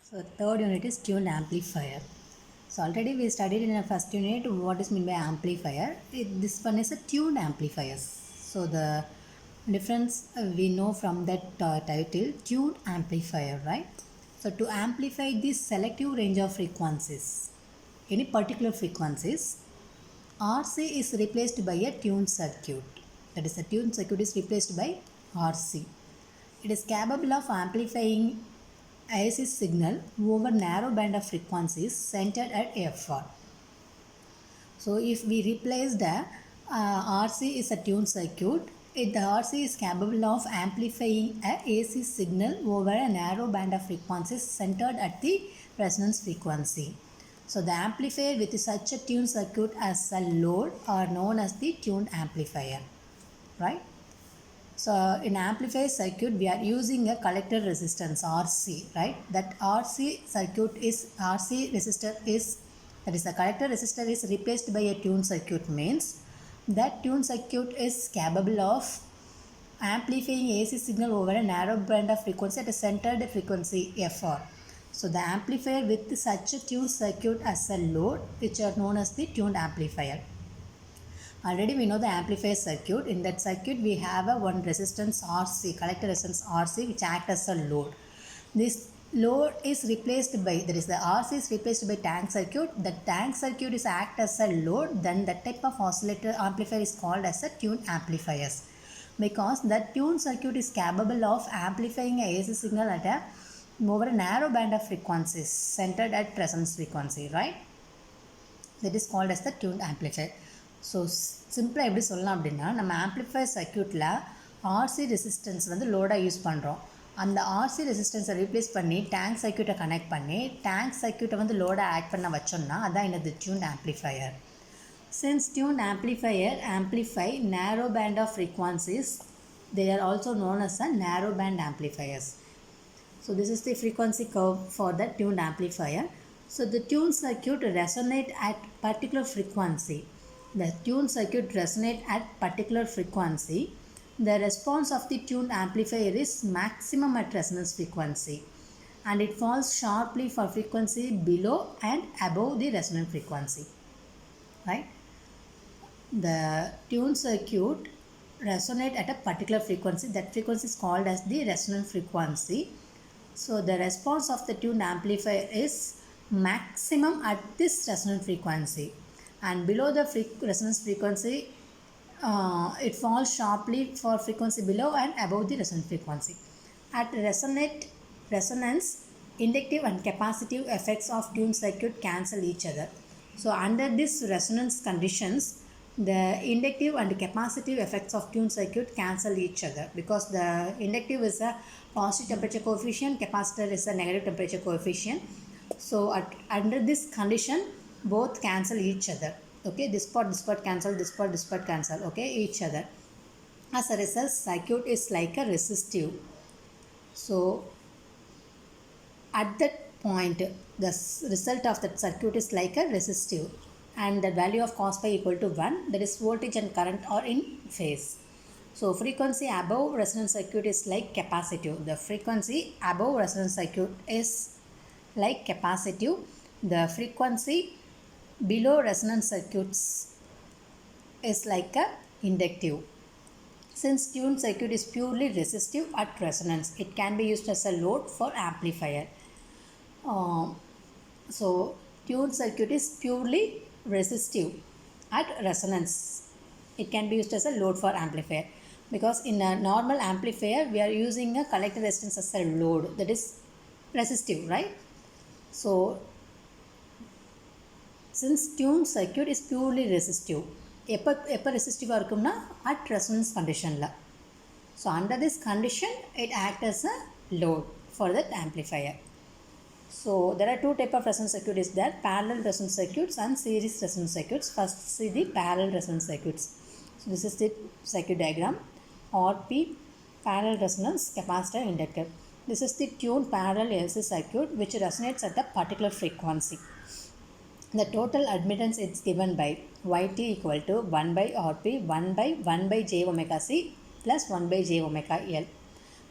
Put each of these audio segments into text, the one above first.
So third unit is tuned amplifier. So already we studied in our first unit what is meant by amplifier. This one is a tuned amplifier. So the difference we know from that title, tuned amplifier, right? So to amplify this selective range of frequencies, any particular frequencies, RC is replaced by a tuned circuit. That is, a tuned circuit is replaced by RC. It is capable of amplifying AC signal over narrow band of frequencies centered at FR. So if we replace the RC is a tuned circuit, the RC is capable of amplifying a AC signal over a narrow band of frequencies centered at the resonance frequency. So the amplifier with such a tuned circuit as a load are known as the tuned amplifier, right? So in amplifier circuit we are using a collector resistance RC, right? That RC circuit is RC resistor is, that is, the collector resistor is replaced by a tuned circuit, means that tuned circuit is capable of amplifying AC signal over a narrow band of frequency at a centered frequency FR. So the amplifier with such a tuned circuit as a load, which are known as the tuned amplifier. Already we know the amplifier circuit. In that circuit we have a one resistance RC, collector resistance RC, which acts as a load. This load is replaced by, that is, the RC is replaced by tank circuit. The tank circuit is act as a load. Then that type of oscillator amplifier is called as a tuned amplifiers, because that tuned circuit is capable of amplifying a AC signal at a over a narrow band of frequencies centered at resonance frequency, right? That is called as the tuned amplifier. So சிம்பிளாக எப்படி சொல்லலாம் அப்படின்னா, நம்ம amplifier சர்க்யூட்டில் RC resistance வந்து லோடாக use பண்ணுறோம். அந்த RC ரெசிஸ்டன்ஸை replace பண்ணி டேங்க் சர்க்யூட்டை கனெக்ட் பண்ணி டேங்க் சர்க்யூட்டை வந்து லோடாக ஆட் பண்ண வச்சோம்னா அதான் என்னது tuned amplifier. Since tuned amplifier amplify narrow band of frequencies, they are also known as a narrow band amplifiers. So this is the frequency curve for the tuned amplifier. So the tuned circuit resonate at particular frequency. The tuned circuit resonate at particular frequency. The response of the tuned amplifier is maximum at resonance frequency, and it falls sharply for frequency below and above the resonant frequency, right? The tuned circuit resonate at a particular frequency. That frequency is called as the resonant frequency. So the response of the tuned amplifier is maximum at this resonant frequency, and below the resonance frequency it falls sharply for frequency below and above the resonant frequency. At resonance, inductive and capacitive effects of tuned circuit cancel each other. So under this resonance conditions, the inductive and capacitive effects of tuned circuit cancel each other, because the inductive is a positive temperature coefficient, capacitor is a negative temperature coefficient. So under this condition both cancel each other. Okay, this part cancel, this part cancel, okay, each other. As a result, circuit is like a resistive. So at that point the result of that circuit is like a resistive, and the value of cos phi equal to 1, that is voltage and current are in phase. So frequency above resonance circuit is like capacitive. The frequency above resonance circuit is like capacitive. The frequency below resonance circuits is like a inductive. Since tuned circuit is purely resistive at resonance, it can be used as a load for amplifier. So tuned circuit is purely resistive at resonance. It can be used as a load for amplifier, because in a normal amplifier we are using a collector resistance as a load, that is resistive, right? So since tuned circuit is purely resistive, எப்போ ரெசிஸ்டிவாக இருக்கும்னா at resonance conditionல. So under this condition it acts as a load for that amplifier. So there are two type of resonance circuit is there: parallel resonance circuits and series resonance circuits. First see the parallel resonance circuits. So this is the circuit diagram. RP, parallel resonance, capacitor, inductor. This is the tuned parallel LC circuit which resonates at a particular frequency. The total admittance is given by Yt equal to 1 by Rp 1 by j omega c plus 1 by j omega L.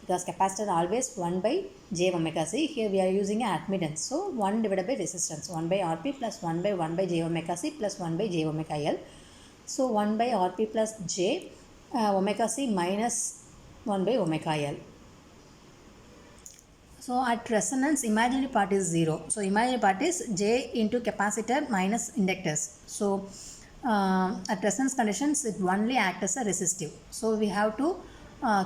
because capacitor always 1 by j omega c. Here we are using admittance, so 1 divided by resistance, 1 by rp plus 1 by j omega c plus 1 by j omega l. So 1 by rp plus j omega c minus 1 by omega l. So at resonance, imaginary part is 0. So imaginary part is j into capacitor minus inductors. So at resonance conditions, it only acts as a resistive. So we have to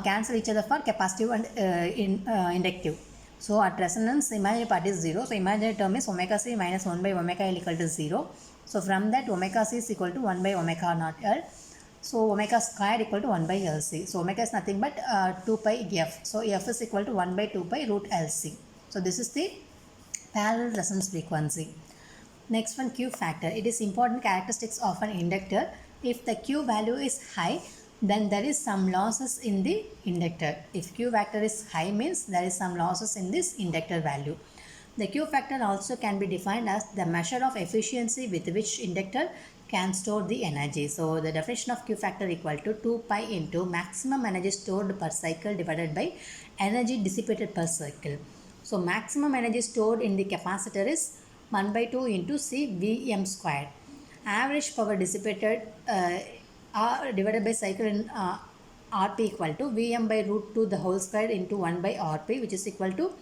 cancel each other for capacitive and inductive. So at resonance, imaginary part is 0. So imaginary term is omega c minus 1 by omega l equal to 0. So from that, omega c is equal to 1 by omega naught l. So omega square equal to 1 by LC. So omega is nothing but 2 pi f. So f is equal to 1 by 2 pi root LC. So this is the parallel resonance frequency. Next one, Q factor. It is important characteristics of an inductor. If the Q value is high, then there is some losses in the inductor. If Q factor is high means there is some losses in this inductor value. The Q factor also can be defined as the measure of efficiency with which inductor can store the energy. So the definition of Q factor equal to 2 pi into maximum energy stored per cycle divided by energy dissipated per cycle. So maximum energy stored in the capacitor is 1 by 2 into C Vm squared. Average power dissipated divided by cycle in Rp equal to Vm by root 2 the whole square into 1 by Rp, which is equal to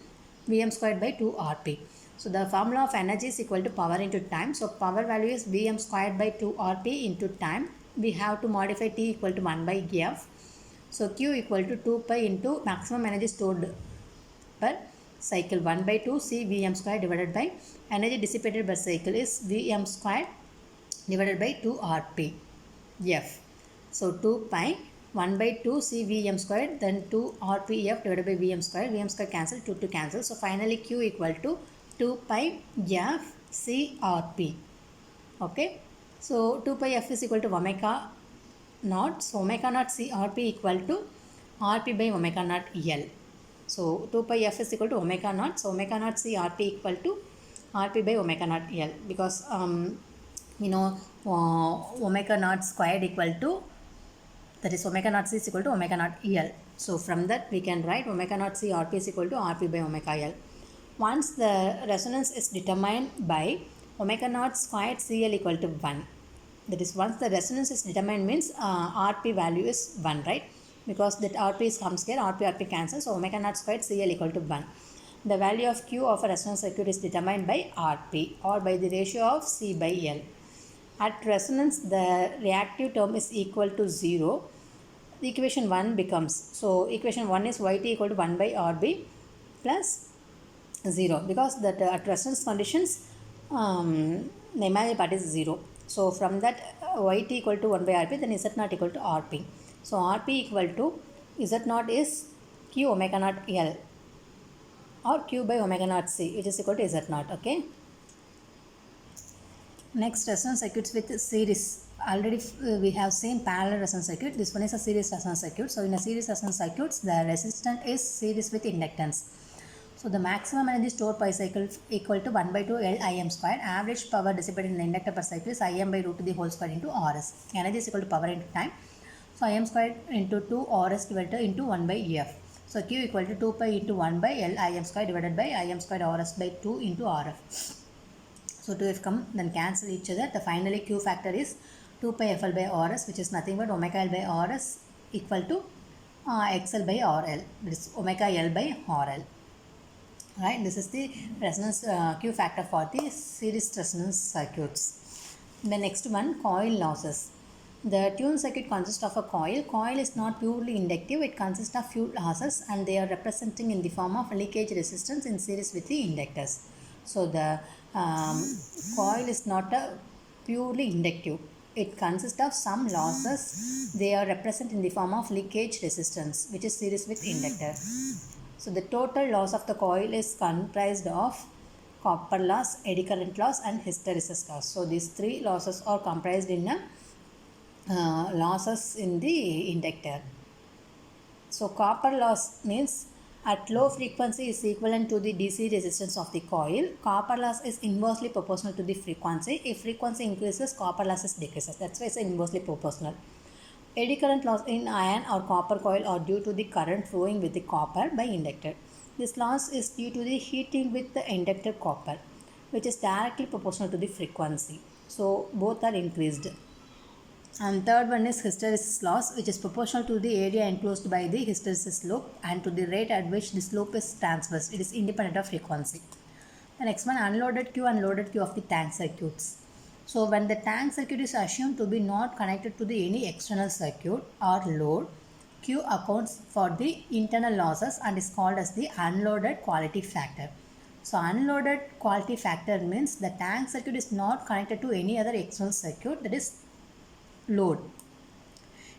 Vm squared by 2 Rp. So the formula of energy is equal to power into time. So power value is Vm squared by 2 Rp into time. We have to modify T equal to 1 by F. So Q equal to 2 pi into maximum energy stored per cycle 1 by 2 C Vm squared divided by energy dissipated per cycle is Vm squared divided by 2 Rp F. So 2 pi 1 by 2 C Vm squared, then 2 Rpf divided by Vm squared. Vm squared cancel, 2 to cancel. So finally Q equal to 2 pi f C Rp. Okay. So 2 pi f is equal to omega naught. So omega naught C Rp equal to Rp by omega naught L. So 2 pi f is equal to omega naught. So omega naught C Rp equal to Rp by omega naught L, because you know omega naught squared equal to, that is omega naught c is equal to omega naught L. So from that we can write omega naught c Rp is equal to Rp by omega L. Once the resonance is determined by omega naught squared Cl equal to 1. That is, once the resonance is determined means Rp value is 1, right? Because that Rp is comes here, Rp cancels, so omega naught squared Cl equal to 1. The value of Q of a resonance circuit is determined by Rp or by the ratio of C by L. At resonance, the reactive term is equal to 0. The equation 1 becomes, so equation 1 is Yt equal to 1 by Rb plus 0, because that at resonance conditions the imaginary part is 0. So from that Yt equal to 1 by Rp, then Z naught equal to Rp. So Rp equal to Z naught is Q omega naught L or Q by omega naught C, it is equal to Z naught. Okay. Next, resonance circuits with series. Already we have seen parallel resonance circuit. This one is a series resonance circuit. So in a series resonance circuits, the resistance is series with inductance. So the maximum energy stored per cycle equal to 1 by 2 L Im squared. Average power dissipated in the inductor per cycle is Im by root 2 the whole square into Rs. Energy is equal to power into time. So Im squared into 2 Rs divided into 1 by F. So Q equal to 2 pi into 1 by L Im squared divided by Im squared Rs by 2 into Rf. So 2f come, then cancel each other. The finally Q factor is 2 pi fl by Rs, which is nothing but omega L by Rs equal to xl by Rl. This is omega L by Rl. Right, this is the resonance Q factor for the series resonance circuits. The next one, coil losses. The tuned circuit consists of a coil. Coil is not purely inductive. It consists of few losses and they are representing in the form of leakage resistance in series with the inductors. So the coil is not a purely inductive. It consists of some losses. They are represented in the form of leakage resistance, which is series with inductor. So the total loss of the coil is comprised of copper loss, eddy current loss and hysteresis loss. So these three losses are comprised in losses in the inductor. So copper loss means at low frequency is equivalent to the DC resistance of the coil. Copper loss is inversely proportional to the frequency. If frequency increases, copper loss decreases. That's why it's inversely proportional. Eddy current loss in iron or copper coil are due to the current flowing with the copper by inductor. This loss is due to the heating with the inductor copper, which is directly proportional to the frequency. So both are increased. And third one is hysteresis loss, which is proportional to the area enclosed by the hysteresis loop and to the rate at which this loop is transversed. It is independent of frequency. The next one, unloaded Q and loaded Q of the tank circuits. So when the tank circuit is assumed to be not connected to the any external circuit or load, Q accounts for the internal losses and is called as the unloaded quality factor. So unloaded quality factor means the tank circuit is not connected to any other external circuit, that is load.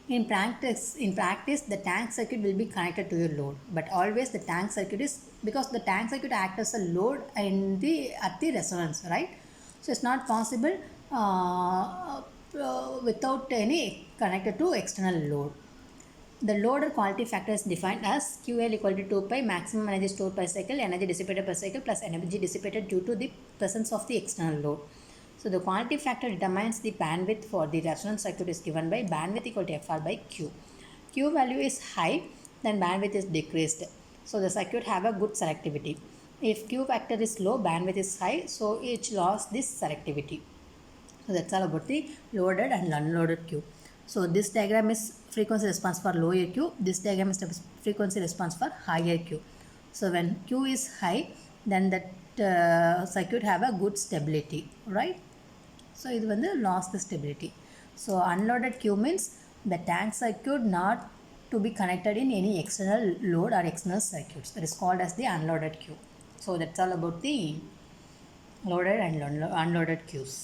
In practice, the tank circuit will be connected to your load, but always the tank circuit is, because the tank circuit acts as a load at the resonance, right? So it's not possible without any connected to external load. The loaded quality factor is defined as QL equal to 2 pi maximum energy stored per cycle, energy dissipated per cycle plus energy dissipated due to the presence of the external load. So the quality factor determines the bandwidth for the resonance circuit is given by bandwidth equal to FR by Q. Q value is high, then bandwidth is decreased. So the circuit have a good selectivity. If Q factor is low, bandwidth is high, so it lost this selectivity. So that's all about the loaded and unloaded Q. So this diagram is frequency response for lower Q. This diagram is the frequency response for higher Q. So when Q is high, then that circuit have a good stability, right? So இது வந்து lost the stability. So unloaded Q means the tank circuit not to be connected in any external load or external circuits. That is called as the unloaded Q. So that's all about the loaded and unloaded Qs.